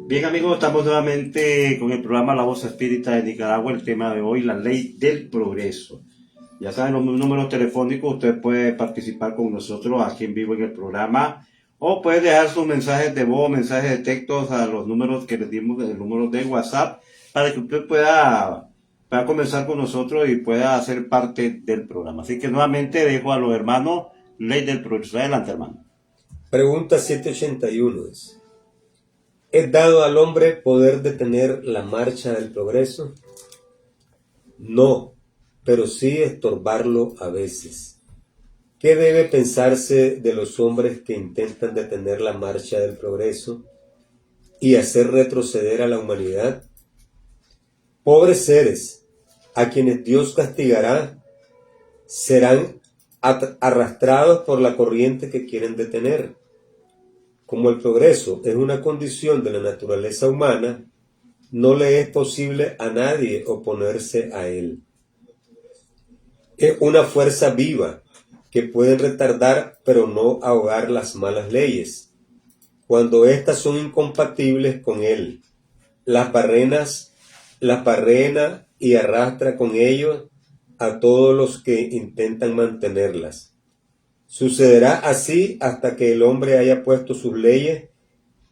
Bien amigos, estamos nuevamente con el programa La Voz Espírita de Nicaragua. El tema de hoy, la ley del progreso. Ya saben los números telefónicos, usted puede participar con nosotros aquí en vivo en el programa o puede dejar sus mensajes de voz, mensajes de textos a los números que les dimos, el número de WhatsApp, para que usted pueda comenzar con nosotros y pueda ser parte del programa. Así que nuevamente dejo a los hermanos ley del progreso. Adelante, hermano. Pregunta 781 ¿es dado al hombre poder detener la marcha del progreso? No, pero sí estorbarlo a veces. ¿Qué debe pensarse de los hombres que intentan detener la marcha del progreso y hacer retroceder a la humanidad? Pobres seres, a quienes Dios castigará, serán arrastrados por la corriente que quieren detener. Como el progreso es una condición de la naturaleza humana, no le es posible a nadie oponerse a él. Es una fuerza viva que puede retardar pero no ahogar las malas leyes, cuando éstas son incompatibles con él. Las barrena y arrastra con ellos a todos los que intentan mantenerlas. Sucederá así hasta que el hombre haya puesto sus leyes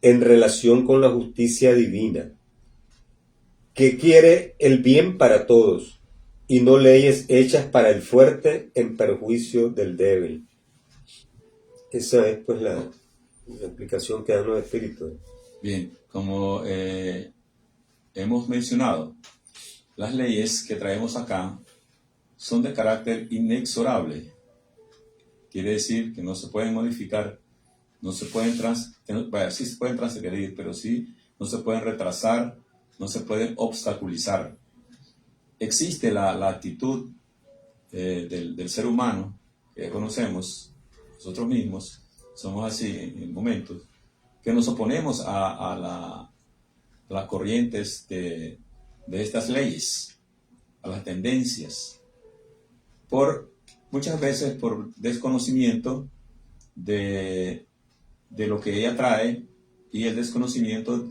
en relación con la justicia divina, que quiere el bien para todos y no leyes hechas para el fuerte en perjuicio del débil. Esa es pues la explicación que dan los espíritus. Bien, como hemos mencionado, las leyes que traemos acá son de carácter inexorable. Quiere decir que no se pueden modificar, no se pueden sí se pueden transgredir, pero sí no se pueden retrasar, no se pueden obstaculizar. Existe la actitud del ser humano que conocemos, nosotros mismos, somos así en momentos, que nos oponemos a las corrientes de estas leyes, a las tendencias, muchas veces por desconocimiento de lo que ella trae y el desconocimiento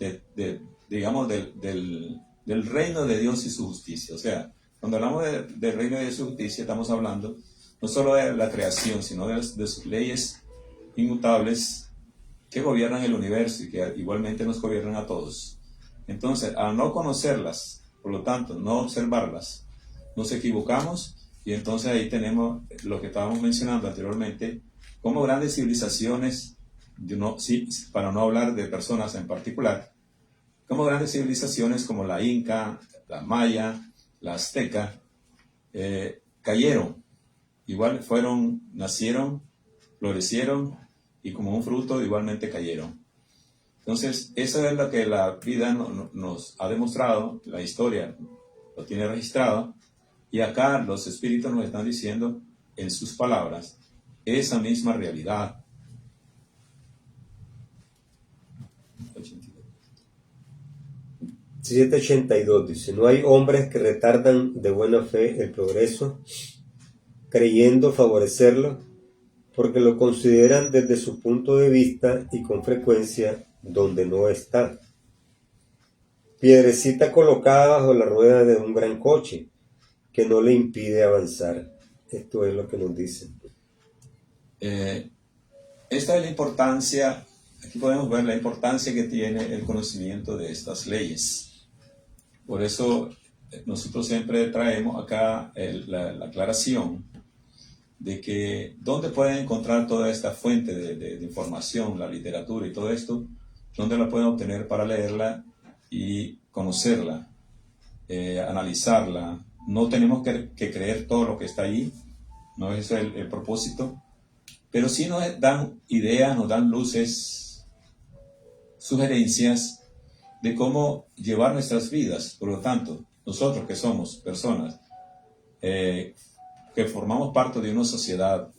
digamos, del reino de Dios y su justicia. O sea, cuando hablamos del reino de Dios y su justicia, estamos hablando no solo de la creación, sino de sus leyes inmutables que gobiernan el universo y que igualmente nos gobiernan a todos. Entonces, al no conocerlas, por lo tanto, no observarlas, nos equivocamos. Y entonces ahí tenemos lo que estábamos mencionando anteriormente, como grandes civilizaciones, para no hablar de personas en particular, como grandes civilizaciones como la Inca, la Maya, la Azteca, cayeron. Igual nacieron, florecieron y como un fruto igualmente cayeron. Entonces, eso es lo que la vida nos ha demostrado, la historia lo tiene registrado. Y acá los espíritus nos están diciendo en sus palabras esa misma realidad. $782 dice, no hay hombres que retardan de buena fe el progreso, creyendo favorecerlo, porque lo consideran desde su punto de vista y con frecuencia donde no está. Piedrecita colocada bajo la rueda de un gran coche, que no le impide avanzar. Esto es lo que nos dicen. Esta es la importancia, aquí podemos ver la importancia que tiene el conocimiento de estas leyes. Por eso nosotros siempre traemos acá la aclaración de que dónde pueden encontrar toda esta fuente de información, la literatura y todo esto, dónde la pueden obtener para leerla y conocerla, analizarla. No tenemos que creer todo lo que está ahí, no es el propósito, pero sí nos dan ideas, nos dan luces, sugerencias de cómo llevar nuestras vidas. Por lo tanto, nosotros que somos personas que formamos parte de una sociedad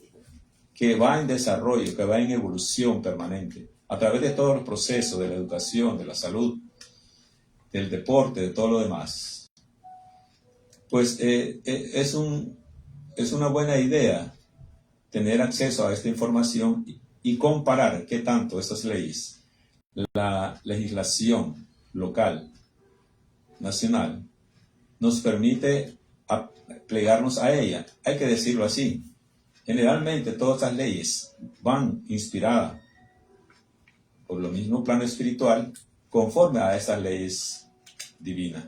que va en desarrollo, que va en evolución permanente, a través de todos los procesos de la educación, de la salud, del deporte, de todo lo demás, pues es una buena idea tener acceso a esta información y comparar qué tanto estas leyes, la legislación local, nacional, nos permite plegarnos a ella. Hay que decirlo así. Generalmente todas estas leyes van inspiradas por lo mismo plano espiritual conforme a estas leyes divinas.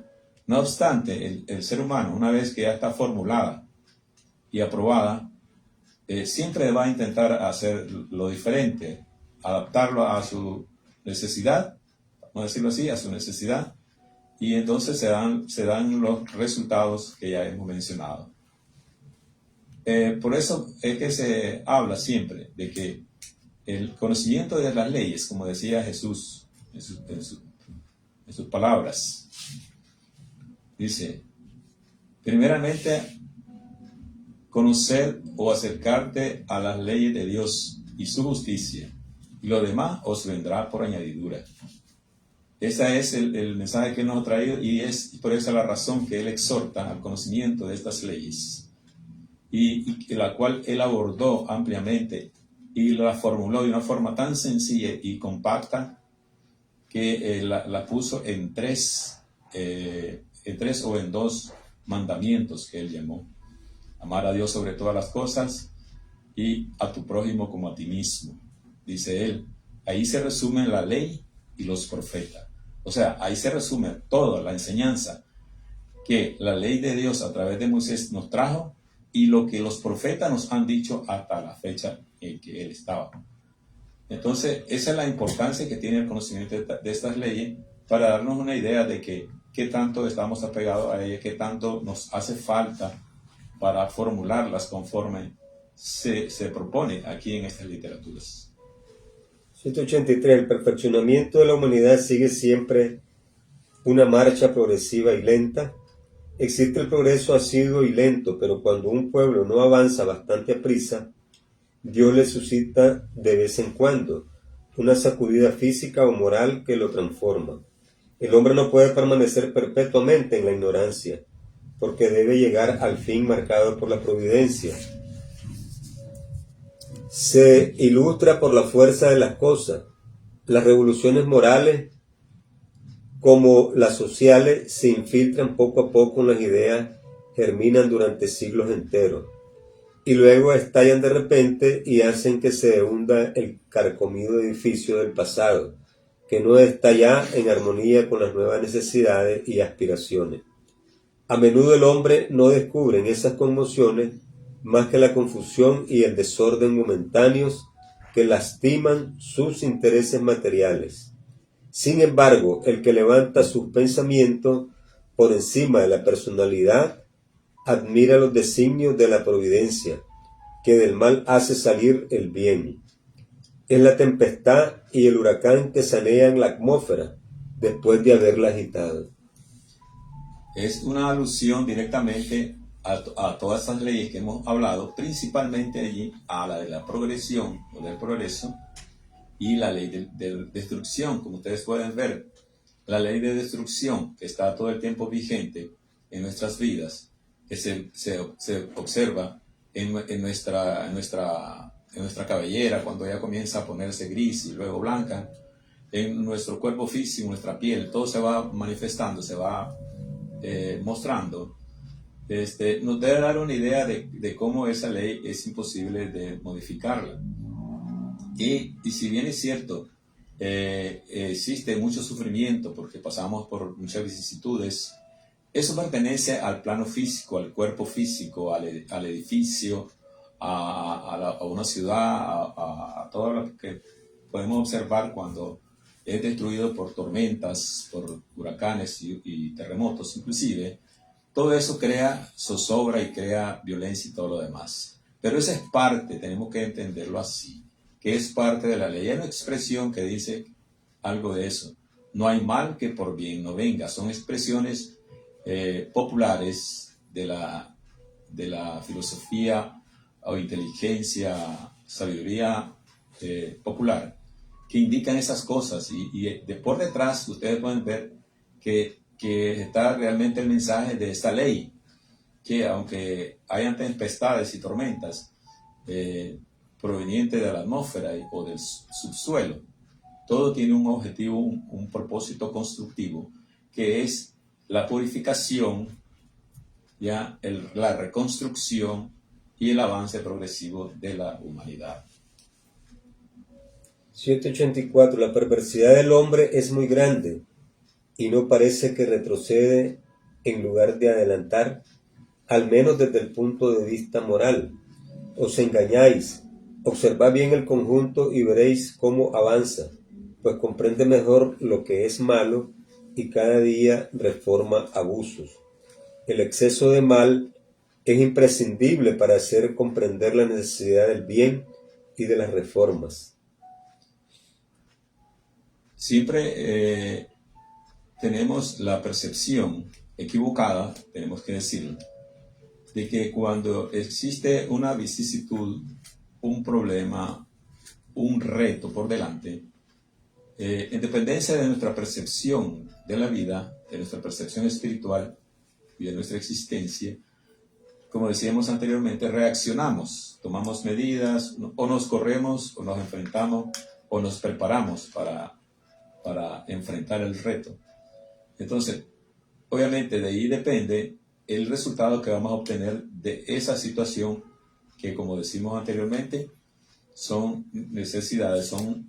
No obstante, el ser humano, una vez que ya está formulada y aprobada, siempre va a intentar hacer lo diferente, adaptarlo a su necesidad, vamos a decirlo así, a su necesidad, y entonces se dan los resultados que ya hemos mencionado. Por eso es que se habla siempre de que el conocimiento de las leyes, como decía Jesús en sus palabras, dice, primeramente, conocer o acercarte a las leyes de Dios y su justicia, y lo demás os vendrá por añadidura. Ese es el mensaje que Él nos ha traído, y es por esa la razón que Él exhorta al conocimiento de estas leyes, y la cual Él abordó ampliamente y la formuló de una forma tan sencilla y compacta que la puso en tres o en dos mandamientos que Él llamó: amar a Dios sobre todas las cosas y a tu prójimo como a ti mismo. Dice Él, ahí se resumen la ley y los profetas. O sea, ahí se resume toda la enseñanza que la ley de Dios a través de Moisés nos trajo y lo que los profetas nos han dicho hasta la fecha en que Él estaba. Entonces, esa es la importancia que tiene el conocimiento de estas leyes para darnos una idea de qué tanto estamos apegados a ellas, qué tanto nos hace falta para formularlas conforme se propone aquí en estas literaturas. 183. El perfeccionamiento de la humanidad sigue siempre una marcha progresiva y lenta. Existe el progreso asiduo y lento, pero cuando un pueblo no avanza bastante a prisa, Dios le suscita de vez en cuando una sacudida física o moral que lo transforma. El hombre no puede permanecer perpetuamente en la ignorancia, porque debe llegar al fin marcado por la providencia. Se ilustra por la fuerza de las cosas. Las revoluciones morales, como las sociales, se infiltran poco a poco en las ideas, germinan durante siglos enteros, y luego estallan de repente y hacen que se hunda el carcomido edificio del pasado, que no está ya en armonía con las nuevas necesidades y aspiraciones. A menudo el hombre no descubre en esas conmociones más que la confusión y el desorden momentáneos que lastiman sus intereses materiales. Sin embargo, el que levanta sus pensamientos por encima de la personalidad admira los designios de la providencia, que del mal hace salir el bien. Es la tempestad y el huracán que sanean la atmósfera después de haberla agitado. Es una alusión directamente a todas estas leyes que hemos hablado, principalmente allí a la de la progresión o del progreso y la ley de destrucción. Como ustedes pueden ver, la ley de destrucción que está todo el tiempo vigente en nuestras vidas, que se observa en nuestra cabellera cuando ella comienza a ponerse gris y luego blanca, en nuestro cuerpo físico, nuestra piel, todo se va manifestando, se va mostrando. Nos debe dar una idea de cómo esa ley es imposible de modificarla. Y si bien es cierto, existe mucho sufrimiento porque pasamos por muchas vicisitudes, eso pertenece al plano físico, al cuerpo físico, al edificio, a una ciudad, a todo lo que podemos observar cuando es destruido por tormentas, por huracanes y terremotos inclusive. Todo eso crea zozobra y crea violencia y todo lo demás. Pero esa es parte, tenemos que entenderlo así, que es parte de la ley. Hay una expresión que dice algo de eso. No hay mal que por bien no venga. Son expresiones populares de la filosofía o inteligencia, sabiduría popular, que indican esas cosas. Y por detrás ustedes pueden ver que está realmente el mensaje de esta ley, que aunque hayan tempestades y tormentas provenientes de la atmósfera o del subsuelo, todo tiene un objetivo, un propósito constructivo, que es la purificación, ya la reconstrucción y el avance progresivo de la humanidad. 784. La perversidad del hombre es muy grande y no parece que retrocede en lugar de adelantar, al menos desde el punto de vista moral. Os engañáis, observad bien el conjunto y veréis cómo avanza, pues comprende mejor lo que es malo y cada día reforma abusos. El exceso de mal es imprescindible para hacer comprender la necesidad del bien y de las reformas. Siempre tenemos la percepción equivocada, tenemos que decirlo, de que cuando existe una vicisitud, un problema, un reto por delante, en dependencia de nuestra percepción de la vida, de nuestra percepción espiritual y de nuestra existencia, como decíamos anteriormente, reaccionamos, tomamos medidas, o nos corremos, o nos enfrentamos, o nos preparamos para enfrentar el reto. Entonces, obviamente de ahí depende el resultado que vamos a obtener de esa situación que, como decimos anteriormente, son necesidades, son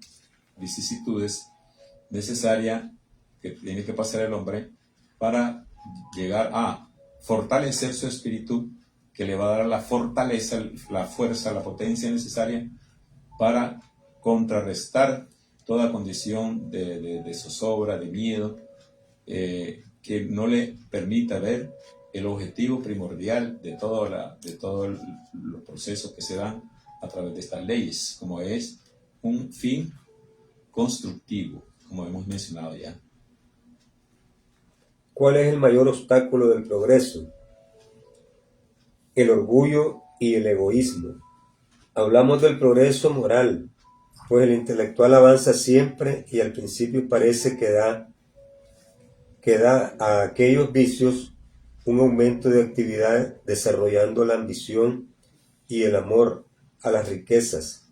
vicisitudes necesarias que tiene que pasar el hombre para llegar a fortalecer su espíritu, que le va a dar la fortaleza, la fuerza, la potencia necesaria para contrarrestar toda condición de zozobra, de miedo, que no le permita ver el objetivo primordial de todos los procesos que se dan a través de estas leyes, como es un fin constructivo, como hemos mencionado ya. ¿Cuál es el mayor obstáculo del progreso? El orgullo y el egoísmo. Hablamos del progreso moral, pues el intelectual avanza siempre y al principio parece que da a aquellos vicios un aumento de actividad, desarrollando la ambición y el amor a las riquezas,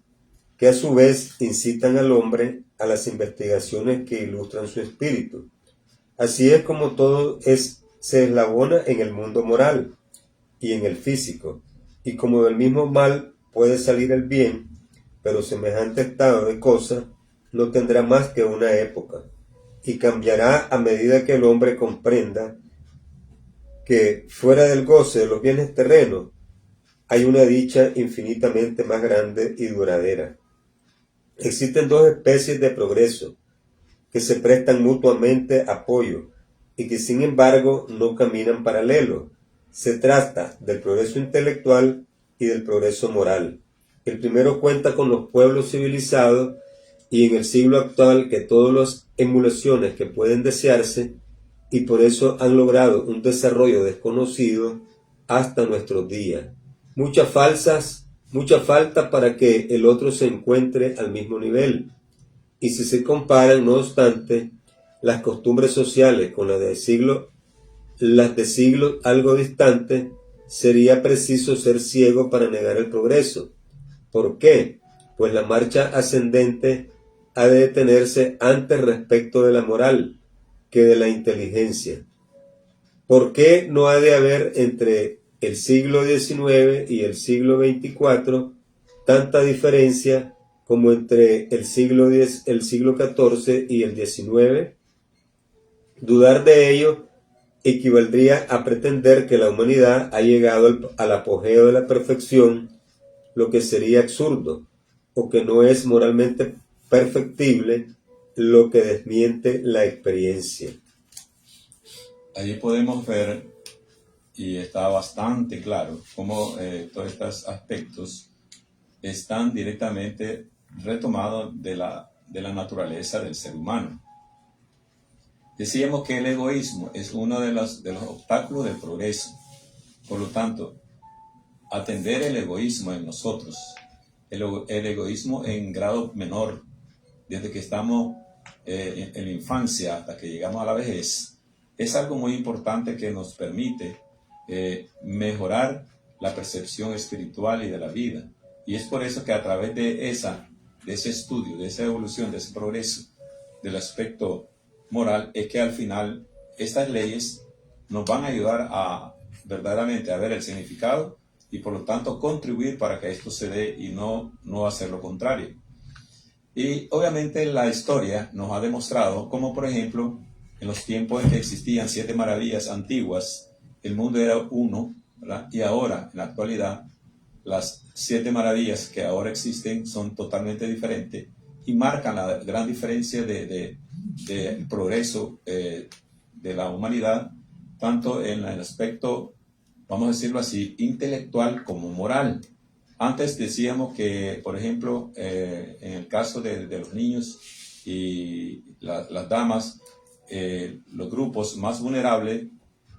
que a su vez incitan al hombre a las investigaciones que ilustran su espíritu. Así es como todo se eslabona en el mundo moral y en el físico, y como del mismo mal puede salir el bien, pero semejante estado de cosas no tendrá más que una época, y cambiará a medida que el hombre comprenda que fuera del goce de los bienes terrenos hay una dicha infinitamente más grande y duradera. Existen dos especies de progreso que se prestan mutuamente apoyo y que sin embargo no caminan paralelo. Se trata del progreso intelectual y del progreso moral. El primero cuenta con los pueblos civilizados y en el siglo actual que todas las emulaciones que pueden desearse, y por eso han logrado un desarrollo desconocido hasta nuestros días. Mucha falta para que el otro se encuentre al mismo nivel. Y si se comparan, no obstante, las costumbres sociales con las de siglos algo distantes, sería preciso ser ciego para negar el progreso. ¿Por qué? Pues la marcha ascendente ha de detenerse antes respecto de la moral que de la inteligencia. ¿Por qué no ha de haber entre el siglo XIX y el siglo XXIV tanta diferencia como entre el siglo XIV y el XIX? Dudar de ello equivaldría a pretender que la humanidad ha llegado al apogeo de la perfección, lo que sería absurdo, o que no es moralmente perfectible, lo que desmiente la experiencia. Allí podemos ver, y está bastante claro, cómo todos estos aspectos están directamente retomados de la naturaleza del ser humano. Decíamos que el egoísmo es uno de los obstáculos del progreso. Por lo tanto, atender el egoísmo en nosotros, el egoísmo en grado menor, desde que estamos en la infancia hasta que llegamos a la vejez, es algo muy importante que nos permite mejorar la percepción espiritual y de la vida. Y es por eso que a través de ese estudio, de esa evolución, de ese progreso, del aspecto moral es que al final estas leyes nos van a ayudar a verdaderamente a ver el significado y por lo tanto contribuir para que esto se dé y no hacer lo contrario. Y obviamente la historia nos ha demostrado como, por ejemplo, en los tiempos en que existían 7 maravillas antiguas, el mundo era uno, ¿verdad? Y ahora, en la actualidad, las 7 maravillas que ahora existen son totalmente diferentes y marcan la gran diferencia del progreso de la humanidad, tanto en el aspecto, vamos a decirlo así, intelectual como moral. Antes decíamos que, por ejemplo, en el caso de los niños y las damas, los grupos más vulnerables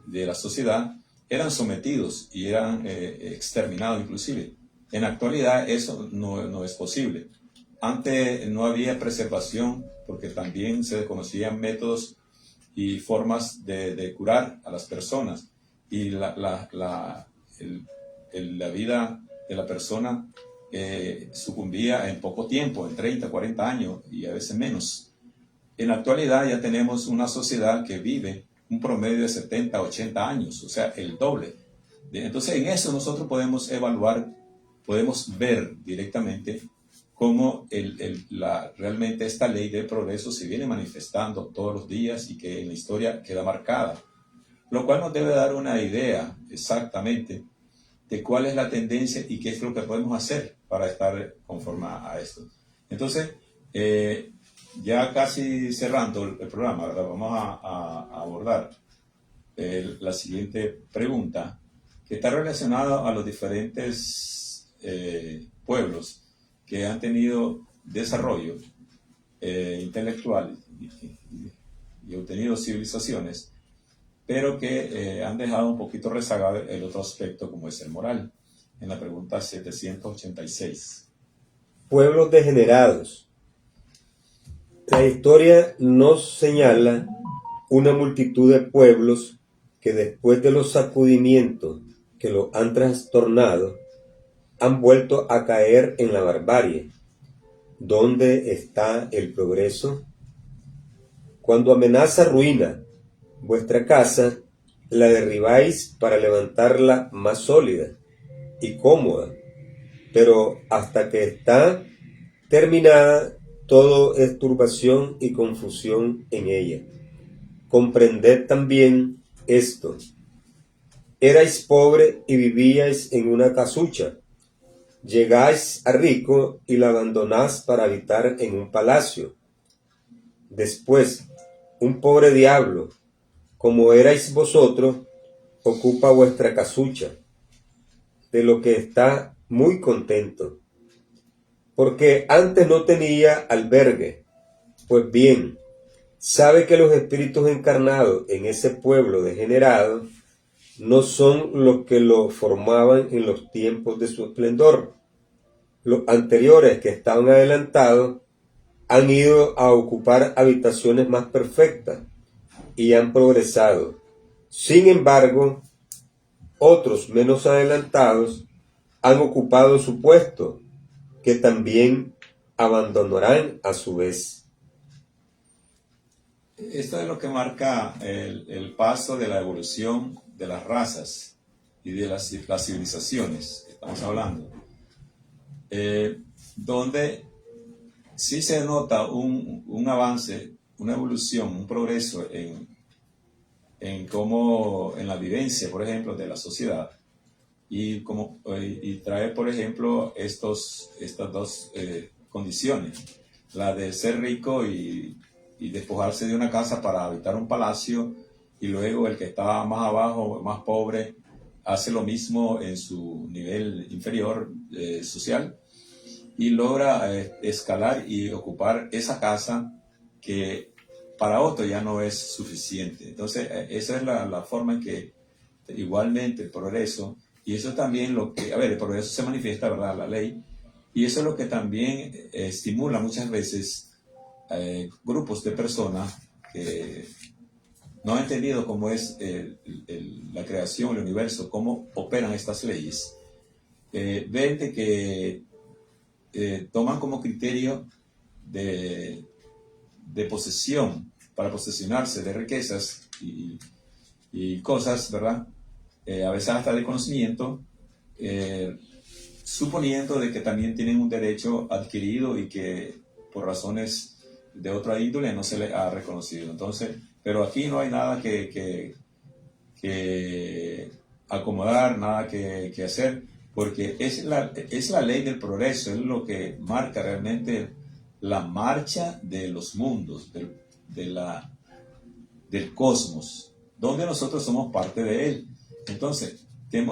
de la sociedad eran sometidos y eran exterminados inclusive. En la actualidad eso no es posible. Antes no había preservación porque también se desconocían métodos y formas de curar a las personas y la vida de la persona sucumbía en poco tiempo, en 30, 40 años y a veces menos. En la actualidad ya tenemos una sociedad que vive un promedio de 70, 80 años, o sea, el doble. Entonces en eso nosotros podemos evaluar, podemos ver directamente cómo realmente esta ley del progreso se viene manifestando todos los días y que en la historia queda marcada, lo cual nos debe dar una idea exactamente de cuál es la tendencia y qué es lo que podemos hacer para estar conforme a esto. Entonces, ya casi cerrando el programa, ¿verdad? Vamos a abordar la siguiente pregunta, que está relacionada a los diferentes pueblos que han tenido desarrollo intelectual y obtenido civilizaciones, pero que han dejado un poquito rezagado el otro aspecto como es el moral. En la pregunta 786. Pueblos degenerados. La historia nos señala una multitud de pueblos que después de los sacudimientos que los han trastornado, han vuelto a caer en la barbarie. ¿Dónde está el progreso? Cuando amenaza ruina vuestra casa, la derribáis para levantarla más sólida y cómoda, pero hasta que está terminada, todo es turbación y confusión en ella. Comprended también esto. Erais pobre y vivíais en una casucha. Llegáis a rico y la abandonás para habitar en un palacio. Después, un pobre diablo, como erais vosotros, ocupa vuestra casucha, de lo que está muy contento, porque antes no tenía albergue. Pues bien, sabe que los espíritus encarnados en ese pueblo degenerado no son los que lo formaban en los tiempos de su esplendor. Los anteriores que estaban adelantados han ido a ocupar habitaciones más perfectas y han progresado. Sin embargo, otros menos adelantados han ocupado su puesto, que también abandonarán a su vez. Esto es lo que marca el paso de la evolución de las razas y de las civilizaciones que estamos hablando, donde sí se nota un avance, una evolución, un progreso en cómo, en la vivencia, por ejemplo, de la sociedad, y trae, por ejemplo, estas dos condiciones, la de ser rico y despojarse de una casa para habitar un palacio, y luego el que está más abajo, más pobre, hace lo mismo en su nivel inferior social y logra escalar y ocupar esa casa que para otro ya no es suficiente. Entonces, esa es la forma en que igualmente el progreso, y eso también lo que, el progreso se manifiesta, ¿verdad?, la ley, y eso es lo que también estimula muchas veces grupos de personas que no han entendido cómo es la creación, el universo, cómo operan estas leyes. Ven de que toman como criterio de de posesión, para posesionarse de riquezas y cosas, ¿verdad? A veces hasta de conocimiento, suponiendo de que también tienen un derecho adquirido y que por razones de otra índole no se le ha reconocido. Entonces, pero aquí no hay nada que acomodar, nada que hacer, porque es la ley del progreso, es lo que marca realmente la marcha de los mundos, del cosmos, donde nosotros somos parte de él. Entonces,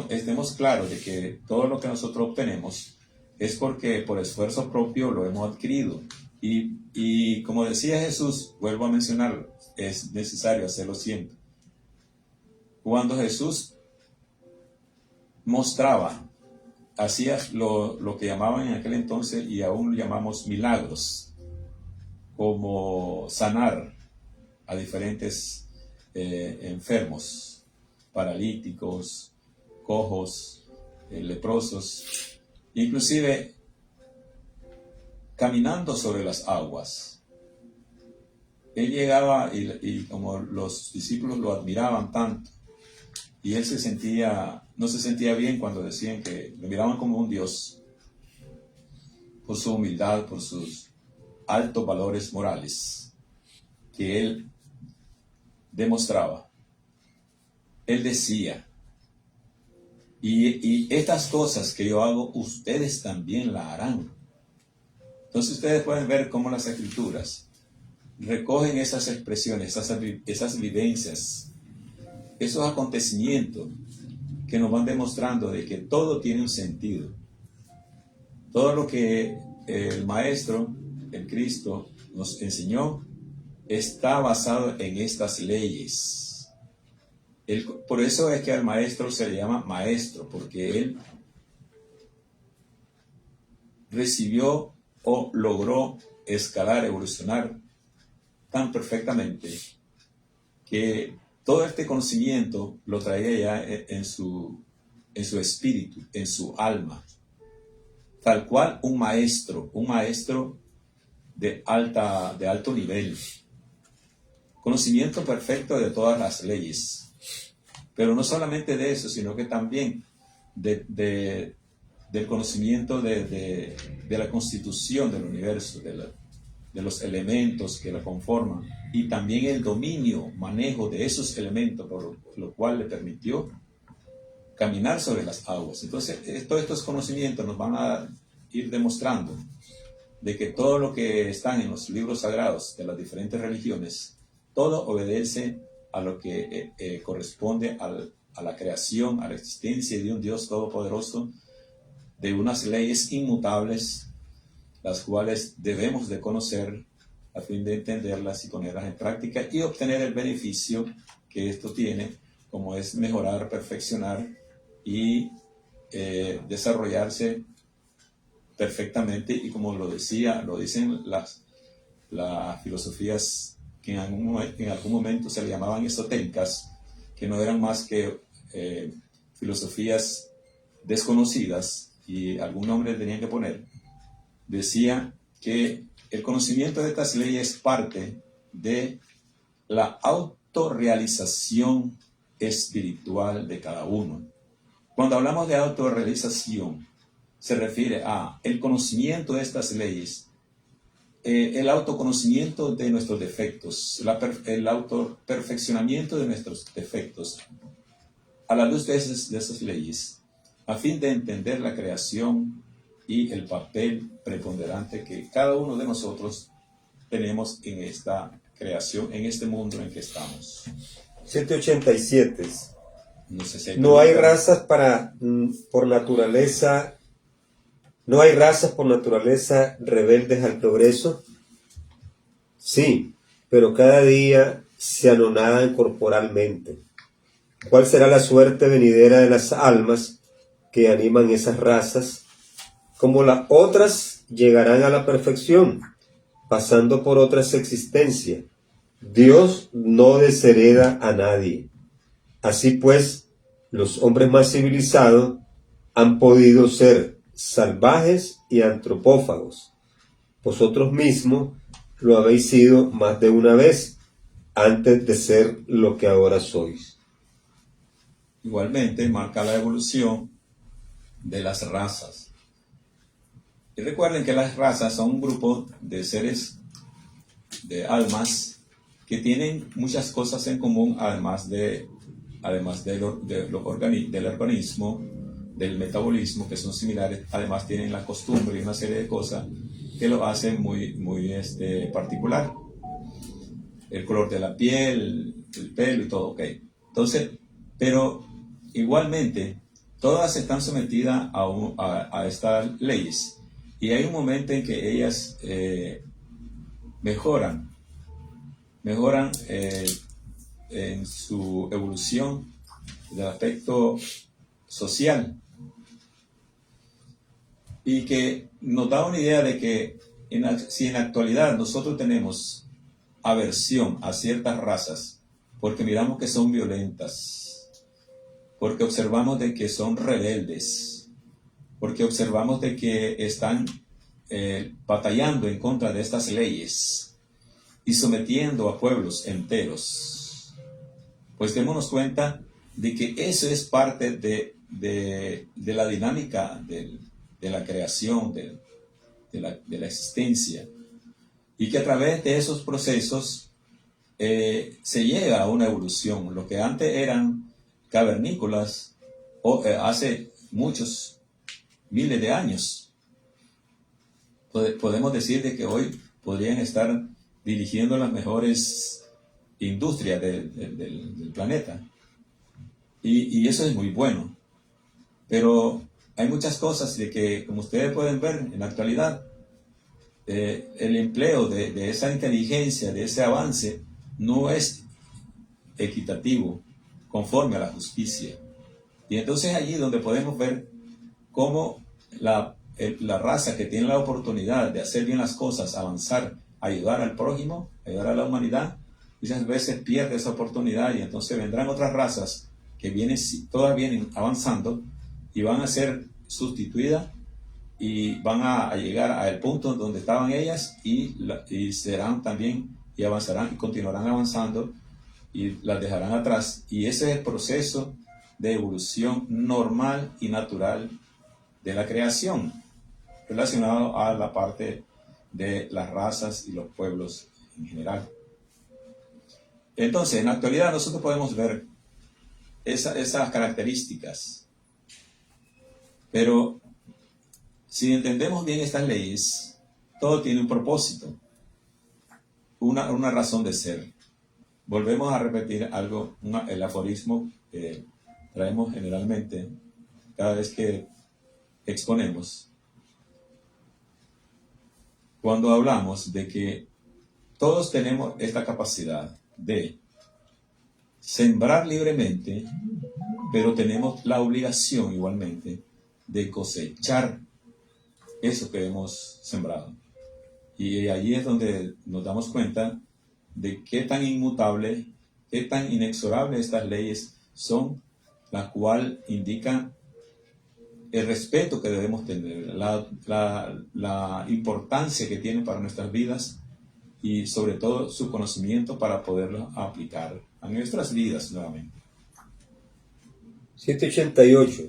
estemos claros de que todo lo que nosotros obtenemos es porque por esfuerzo propio lo hemos adquirido. Y como decía Jesús, vuelvo a mencionarlo, es necesario hacerlo siempre. Cuando Jesús mostraba, hacía lo que llamaban en aquel entonces, y aún lo llamamos milagros, como sanar a diferentes enfermos, paralíticos, cojos, leprosos, inclusive caminando sobre las aguas. Él llegaba y como los discípulos lo admiraban tanto, y él no se sentía bien cuando decían que lo miraban como un Dios, por su humildad, por sus altos valores morales que él demostraba. Él decía, y estas cosas que yo hago, ustedes también la harán. Entonces ustedes pueden ver cómo las Escrituras recogen esas expresiones, esas vivencias, esos acontecimientos que nos van demostrando de que todo tiene un sentido. Todo lo que el Maestro, el Cristo, nos enseñó está basado en estas leyes. Por eso es que al Maestro se le llama Maestro, porque él recibió o logró escalar, evolucionar tan perfectamente que todo este conocimiento lo traía ya en su espíritu, en su alma, tal cual un maestro de alto nivel, conocimiento perfecto de todas las leyes, pero no solamente de eso, sino que también del conocimiento de la constitución del universo, de los elementos que la conforman, y también el dominio, manejo de esos elementos, por lo cual le permitió caminar sobre las aguas. Entonces, todos estos conocimientos nos van a ir demostrando de que todo lo que está en los libros sagrados de las diferentes religiones, todo obedece a lo que corresponde a la creación, a la existencia de un Dios todopoderoso, de unas leyes inmutables, las cuales debemos de conocer a fin de entenderlas y ponerlas en práctica y obtener el beneficio que esto tiene, como es mejorar, perfeccionar y desarrollarse perfectamente, y como lo dicen las filosofías que en algún momento se le llamaban esotéricas, que no eran más que filosofías desconocidas y algún nombre tenían que poner. Decía que el conocimiento de estas leyes es parte de la autorrealización espiritual de cada uno. Cuando hablamos de autorrealización, se refiere a el conocimiento de estas leyes, el autoconocimiento de nuestros defectos, el autoperfeccionamiento de nuestros defectos a la luz de esas leyes, a fin de entender la creación y el papel preponderante que cada uno de nosotros tenemos en esta creación, en este mundo en que estamos. 787. No sé si No hay razas por naturaleza. ¿No hay razas por naturaleza rebeldes al progreso? Sí, pero cada día se anonadan corporalmente. ¿Cuál será la suerte venidera de las almas que animan esas razas? Como las otras llegarán a la perfección, pasando por otras existencias. Dios no deshereda a nadie. Así pues, los hombres más civilizados han podido ser salvajes y antropófagos. Vosotros mismos lo habéis sido más de una vez antes de ser lo que ahora sois. Igualmente marca la evolución de las razas. Y recuerden que las razas son un grupo de seres, de almas, que tienen muchas cosas en común, del organismo, del metabolismo, que son similares. Además tienen la costumbre y una serie de cosas que lo hacen muy particular. El color de la piel, el pelo y todo, ok. Entonces, pero igualmente, todas están sometidas a estas leyes. Y hay un momento en que ellas mejoran en su evolución del aspecto social. Y que nos da una idea de que si en la actualidad nosotros tenemos aversión a ciertas razas, porque miramos que son violentas, porque observamos de que son rebeldes, porque observamos de que están batallando en contra de estas leyes y sometiendo a pueblos enteros, pues démonos cuenta de que eso es parte de la dinámica de la creación, de la existencia, y que a través de esos procesos se llega a una evolución. Lo que antes eran cavernícolas, hace muchos miles de años, podemos decir de que hoy podrían estar dirigiendo las mejores industrias del planeta. Y eso es muy bueno. Pero hay muchas cosas de que, como ustedes pueden ver en la actualidad, el empleo de esa inteligencia, de ese avance, no es equitativo, conforme a la justicia. Y entonces allí donde podemos ver cómo la raza que tiene la oportunidad de hacer bien las cosas, avanzar, ayudar al prójimo, ayudar a la humanidad, muchas veces pierde esa oportunidad, y entonces vendrán otras razas que todas vienen avanzando y van a ser sustituidas y van a llegar al punto donde estaban ellas, y serán también, y avanzarán y continuarán avanzando y las dejarán atrás. Y ese es el proceso de evolución normal y natural de la creación, relacionado a la parte de las razas y los pueblos en general. Entonces, en la actualidad nosotros podemos ver esas características, pero si entendemos bien estas leyes, todo tiene un propósito, una razón de ser. Volvemos a repetir algo, el aforismo que traemos generalmente cada vez que exponemos, cuando hablamos de que todos tenemos esta capacidad de sembrar libremente, pero tenemos la obligación igualmente de cosechar eso que hemos sembrado. Y allí es donde nos damos cuenta de qué tan inmutable, qué tan inexorables estas leyes son, la cual indican el respeto que debemos tener, la importancia que tienen para nuestras vidas, y sobre todo su conocimiento para poderlo aplicar a nuestras vidas nuevamente. 788.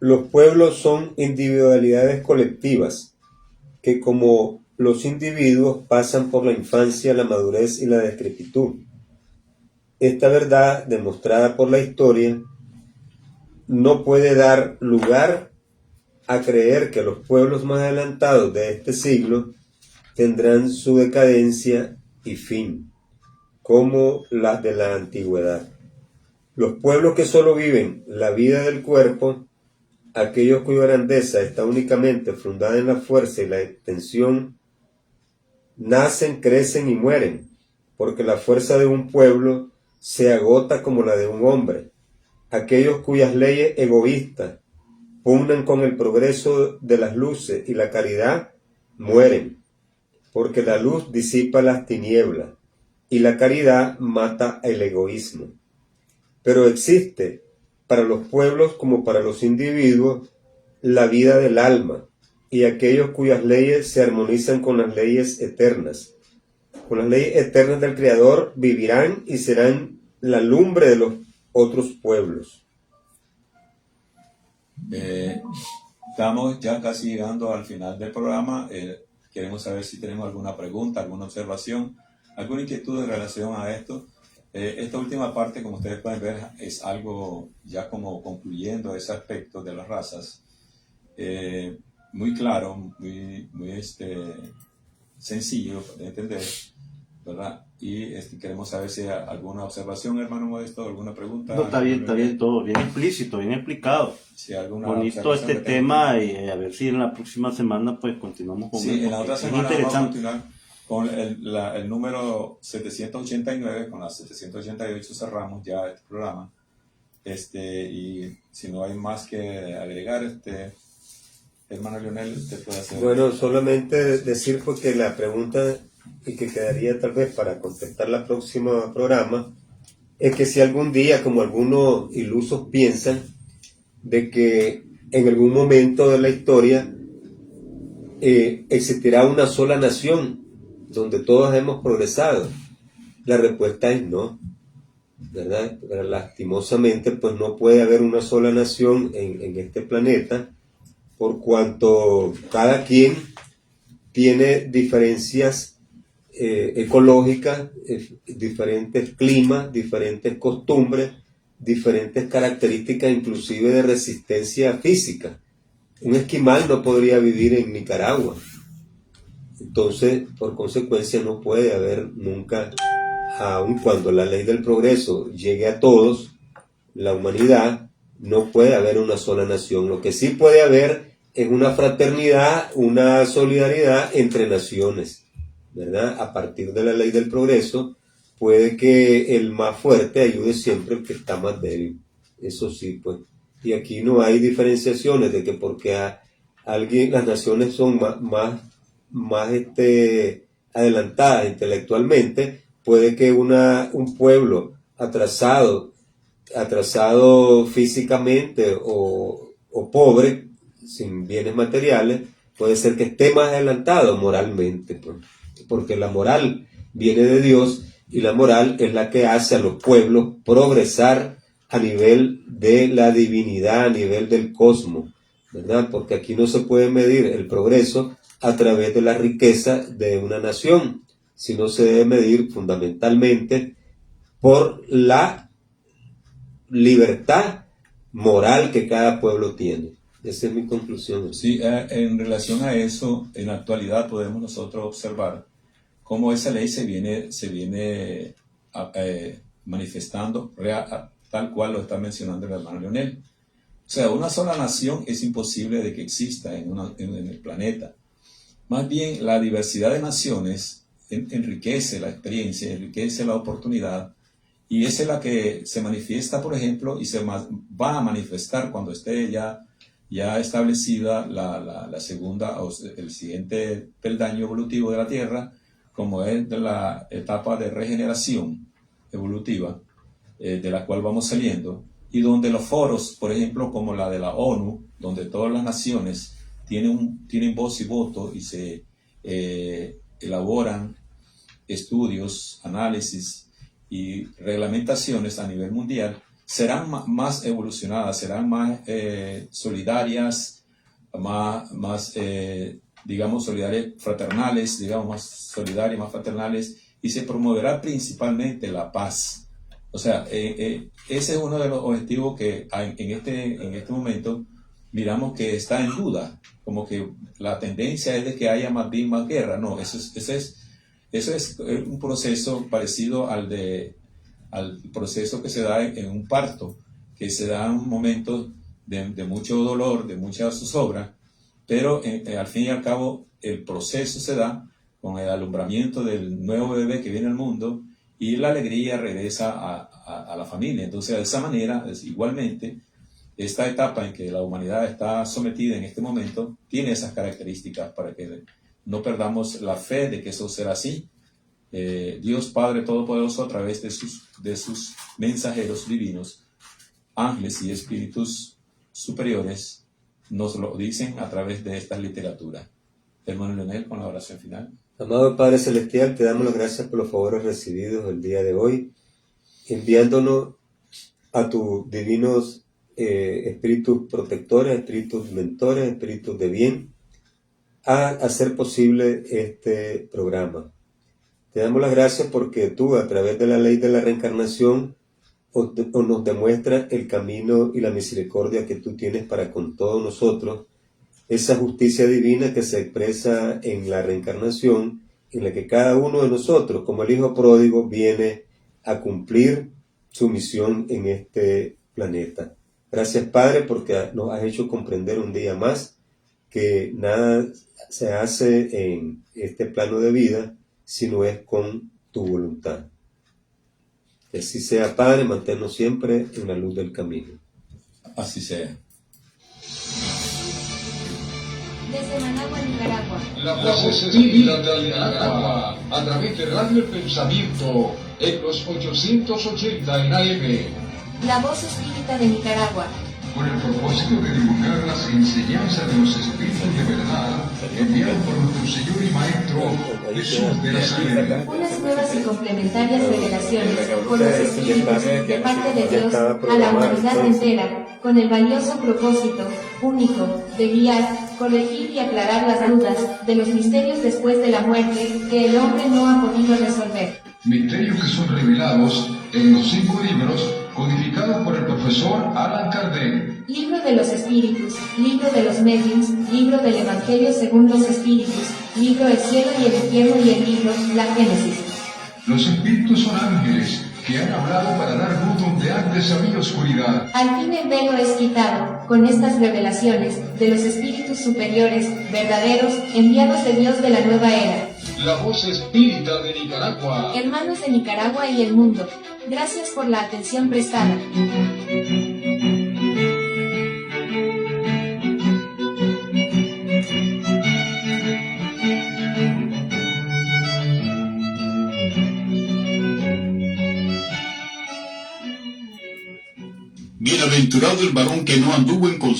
Los pueblos son individualidades colectivas que, como los individuos, pasan por la infancia, la madurez y la decrepitud. Esta verdad, demostrada por la historia, no puede dar lugar a creer que los pueblos más adelantados de este siglo tendrán su decadencia y fin, como las de la antigüedad. Los pueblos que solo viven la vida del cuerpo, aquellos cuya grandeza está únicamente fundada en la fuerza y la extensión, nacen, crecen y mueren, porque la fuerza de un pueblo se agota como la de un hombre. Aquellos cuyas leyes egoístas pugnan con el progreso de las luces y la caridad, mueren, porque la luz disipa las tinieblas y la caridad mata el egoísmo. Pero existe, para los pueblos como para los individuos, la vida del alma, y aquellos cuyas leyes se armonizan con las leyes eternas. Con las leyes eternas del Creador vivirán y serán la lumbre de los otros pueblos. Estamos ya casi llegando al final del programa. Queremos saber si tenemos alguna pregunta, alguna observación, alguna inquietud en relación a esto. Esta última parte, como ustedes pueden ver, es algo ya como concluyendo ese aspecto de las razas. Muy claro, muy sencillo de entender, ¿verdad? Y queremos saber si hay alguna observación, hermano Modesto, alguna pregunta. No, está bien, todo bien explícito, bien explicado. Si alguna Bonito este tema y a ver si en la próxima semana pues continuamos con Sí, en la otra semana vamos a interesante. continuar con el número 789, con las 788 cerramos ya este programa. Y si no hay más que agregar, hermano Leonel, usted puede hacer. Bueno, solamente decir porque la pregunta y que quedaría tal vez para contestar la próxima programa es que si algún día, como algunos ilusos piensan, de que en algún momento de la historia existirá una sola nación donde todos hemos progresado, la respuesta es no, ¿verdad? Pero lastimosamente pues no puede haber una sola nación en este planeta, por cuanto cada quien tiene diferencias ecológicas, diferentes climas, diferentes costumbres, diferentes características inclusive de resistencia física. Un esquimal no podría vivir en Nicaragua. Entonces, por consecuencia, no puede haber nunca, aun cuando la ley del progreso llegue a todos, la humanidad, no puede haber una sola nación. Lo que sí puede haber es una fraternidad, una solidaridad entre naciones, ¿verdad? A partir de la ley del progreso, puede que el más fuerte ayude siempre al que está más débil. Eso sí, pues. Y aquí no hay diferenciaciones de que porque las naciones son más adelantadas intelectualmente, puede que un pueblo atrasado físicamente o pobre, sin bienes materiales, puede ser que esté más adelantado moralmente, pues, porque la moral viene de Dios y la moral es la que hace a los pueblos progresar a nivel de la divinidad, a nivel del cosmos, ¿verdad? Porque aquí no se puede medir el progreso a través de la riqueza de una nación, sino se debe medir fundamentalmente por la libertad moral que cada pueblo tiene. Esa es mi conclusión. Sí, en relación a eso, en la actualidad podemos nosotros observar cómo esa ley se viene manifestando tal cual lo está mencionando el hermano Leonel. O sea, una sola nación es imposible de que exista en el planeta. Más bien, la diversidad de naciones enriquece la experiencia, enriquece la oportunidad, y esa es la que se manifiesta, por ejemplo, y se va a manifestar cuando esté ya establecida la segunda o el siguiente peldaño evolutivo de la Tierra, como es de la etapa de regeneración evolutiva, de la cual vamos saliendo, y donde los foros, por ejemplo, como la de la ONU, donde todas las naciones tienen voz y voto y se elaboran estudios, análisis y reglamentaciones a nivel mundial, serán más evolucionadas, serán más solidarias, más digamos, solidarias, fraternales, digamos, más solidarias, más fraternales, y se promoverá principalmente la paz. O sea, ese es uno de los objetivos que en este momento miramos que está en duda, como que la tendencia es de que haya más bien más guerra. No, eso es un proceso parecido al proceso que se da en un parto, que se da en momentos de mucho dolor, de mucha zozobra, pero al fin y al cabo el proceso se da con el alumbramiento del nuevo bebé que viene al mundo y la alegría regresa a la familia. Entonces, de esa manera, igualmente, esta etapa en que la humanidad está sometida en este momento tiene esas características para que no perdamos la fe de que eso será así. Dios Padre Todopoderoso, a través de sus mensajeros divinos, ángeles y espíritus superiores, nos lo dicen a través de estas literaturas. Hermano Leonel, con la oración final. Amado Padre Celestial, te damos las gracias por los favores recibidos el día de hoy, enviándonos a tus divinos espíritus protectores, espíritus mentores, espíritus de bien, a hacer posible este programa. Te damos las gracias porque tú, a través de la ley de la reencarnación, nos demuestras el camino y la misericordia que tú tienes para con todos nosotros, esa justicia divina que se expresa en la reencarnación, en la que cada uno de nosotros, como el Hijo Pródigo, viene a cumplir su misión en este planeta. Gracias, Padre, porque nos has hecho comprender un día más que nada se hace en este plano de vida si no es con tu voluntad. Que así sea, Padre, manténnos siempre en la luz del camino. Así sea. Desde Managua, Nicaragua. La voz espírita de Nicaragua, a través de Radio El Pensamiento, en los 880 en AM. La voz espírita de Nicaragua. Con el propósito de divulgar las enseñanzas de los espíritus de verdad, enviado por nuestro Señor y Maestro Jesús de Nazaret. Unas nuevas y complementarias revelaciones por los espíritus de parte de Dios a la humanidad entera, con el valioso propósito único de guiar, corregir y aclarar las dudas de los misterios después de la muerte que el hombre no ha podido resolver. Misterios que son revelados en los 5 libros codificados por el profesor Allan Kardec. Libro de los Espíritus, Libro de los Mediums, Libro del Evangelio según los Espíritus, Libro del Cielo y el Infierno y el libro La Génesis. Los espíritus son ángeles que han hablado para dar luz donde antes había oscuridad. Al fin el velo es quitado, con estas revelaciones, de los espíritus superiores, verdaderos, enviados de Dios de la nueva era. La voz espírita de Nicaragua. Hermanos de Nicaragua y el mundo, gracias por la atención prestada. Bienaventurado el varón que no anduvo en consejo